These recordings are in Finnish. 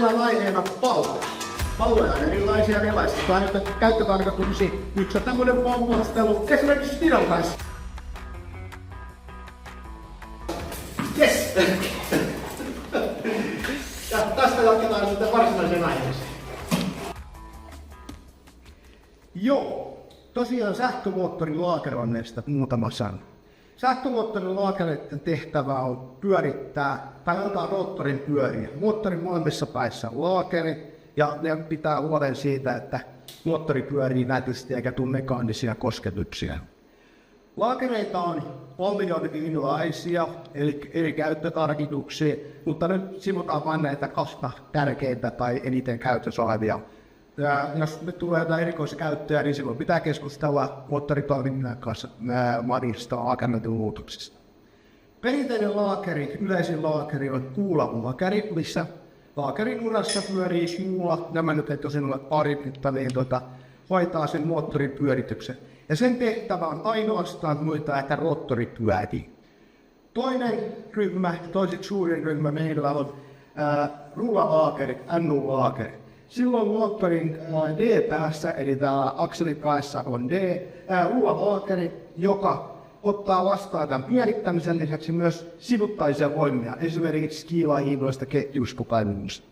meillä on aiheena palloja. Palloja on erilaisia käyttötarkoituksia. Yksi on tämmönen pommostelu, esimerkiksi Tinon kanssa. Yes! Ja tästä jatketaan sitten varsinaisen aiheeseen. Joo, tosiaan sähkömoottorin laakeroinneista muutama sana. Sähkömoottorin laakereiden tehtävä on pyörittää tai antaa moottorin pyöriä. Moottorin molemmissa päissä on laakeri ja ne pitää huolen siitä, että moottori pyörii nätisti eikä tule mekaanisia kosketuksia. Laakereita on paljon erilaisia, eli eri käyttötarkoituksia, mutta nyt sivutaan vain näitä kahta tärkeintä tai eniten käytössä olevia. Ja jos nyt tulee jotain erikoiskäyttöä, niin silloin pitää keskustella moottoritoiminnan kanssa monista laakereiden muutoksista. Perinteinen laakeri, yleisin laakeri on kuulalaakeri, missä laakerin urassa pyörii kuula. Nämä nyt ei tosin ole pari, mutta niin hoitaa sen moottorin pyörityksen. Ja sen tehtävä on ainoastaan muita, että roottori pyörii. Toinen ryhmä, toiseksi suurin ryhmä meillä on rullalaakeri, NU-laakeri. Silloin moottorin D-päässä, eli täällä akselipäässä on D, rullalaakeri, joka ottaa vastaan tämän pyörittämisen lisäksi myös sivuttaisia voimia, esimerkiksi kiilahiidoista, ketjuista tai muusta.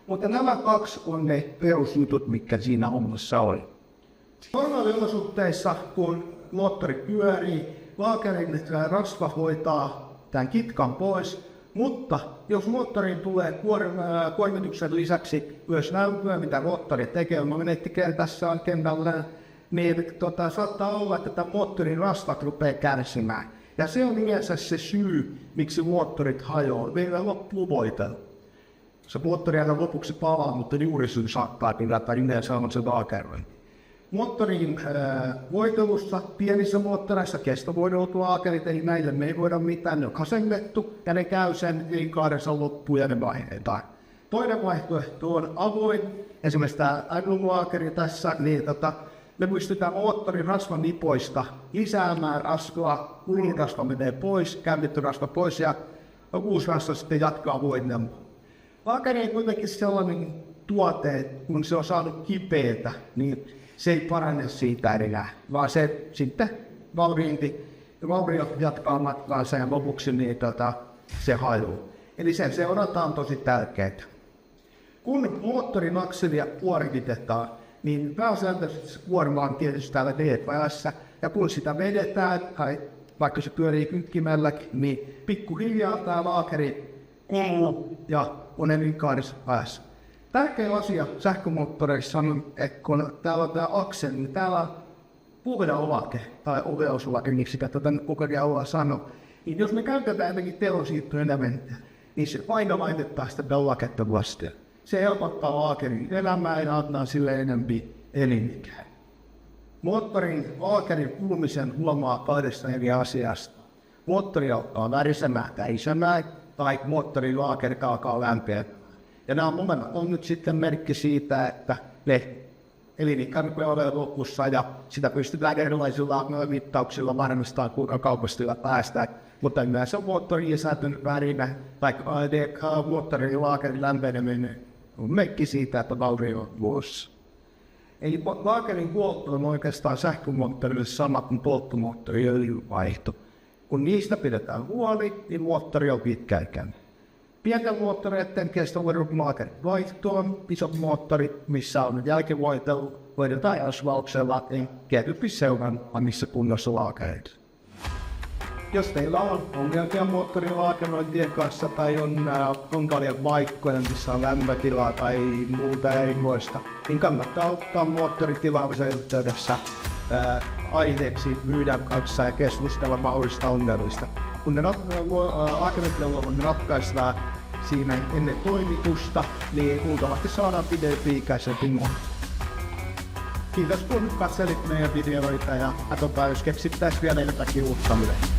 Mutta nämä kaksi on ne perusjutut, mitkä siinä hommassa oli. Normaaliolosuhteissa, kun moottori pyörii, laakerin rasva hoitaa tämän kitkan pois, mutta jos moottoriin tulee kuormituksen lisäksi myös lämpöä, mitä moottori tekee magneettikentässä on kentällä, niin saattaa olla, että tämä moottorin rasvat rupeaa kärsimään. Ja se on yleensä se syy, miksi moottorit hajoaa. Meillä loppuu voitelu. Se moottori aina lopuksi palaa, mutta juurisyy saattaa pidätä yleensä on se laakerointi. Moottorin voitelussa, pienissä moottoreissa kestovoidelulaakerit, eli näille me ei voida mitään, ne on kasennettu ja ne käy sen elinkaarensa loppuun ja ne vaiheetaan. Toinen vaihtoehto on avoin, esimerkiksi tämä NU-laakeri tässä, niin me pystytään moottorin rasvan nipoista lisäämään rasvaa, kulun rasva menee pois, käytetty rasva pois ja uusi rasva sitten jatkaa voitelua. Laakeri on kuitenkin sellainen tuote, että kun se on saanut kipeätä, niin se ei parane siitä enää, vaan se sitten vaurio jatkaa matkaansa ja lopuksi niin, se hajuu. Eli sen seuranta on tosi tärkeää. Kun moottorin akselia kuormitetaan, niin pääsääntöisesti se kuorma on tietysti täällä D-päässä, ja kun sitä vedetään, tai vaikka se pyörii kytkimälläkin, niin pikkuhiljaa tämä laakeri ja on elinkaarissa päässä. Tärkeä asia sähkömoottoreissa on, että kun täällä on tämä akseli, niin täällä on puhdeolake, tai oveusolake, miksi sitä kokeria ollaan sanoa. Niin jos me käytetään jotenkin telosiirtoelementtejä, niin se aina laitetaan sitä olaketta vasten. Se helpottaa laakerin elämää ja antaa sille enemmän elinikää. Moottorin laakerin kulumisen huomaa kahdesta eri asiasta. Moottori alkaa värisemään täisemään, tai moottorin laakeri alkaa lämpeä. Ja nämä on nyt sitten merkki siitä, että ne elinikä rupeaa olemaan lopussa ja sitä pystytään erilaisilla mittauksilla varmistamaan, kuinka kaupasta päästään. Mutta yleensä moottorin lisääntynyt värinä tai moottorin laakerin lämpeneminen on merkki siitä, että vaurio on vuosi. Eli laakerin huolto on oikeastaan sähkömoottorille sama kuin polttomoottorin öljynvaihto. Kun niistä pidetään huoli, niin moottori on pitkäikäinen. Pienten moottoreiden kestovoidun laakerin vaihtoon, isot moottorit, missä on jälkivoitelu, voidetaan asvalksella, niin kevyempi seuraan, missä kunnossa laakereita. Jos teillä on ongelmia moottorin laakerointien kanssa tai on hankalia paikkoja, missä on lämpötilaa tai muuta erikoista, niin kannattaa ottaa moottoritilaamisen yhteydessä aineeksi myydän kanssa ja keskustella mahdollisista ongelmista. Kun ne laakerointineuvon ratkaistaan siinä ennen toimitusta, niin luultavasti saadaan pidempi-ikäisempi moottori. Kiitos kun katselit meidän videoita ja katsotaan, jos keksittäisiin vielä jotakin uutta myöhemmin.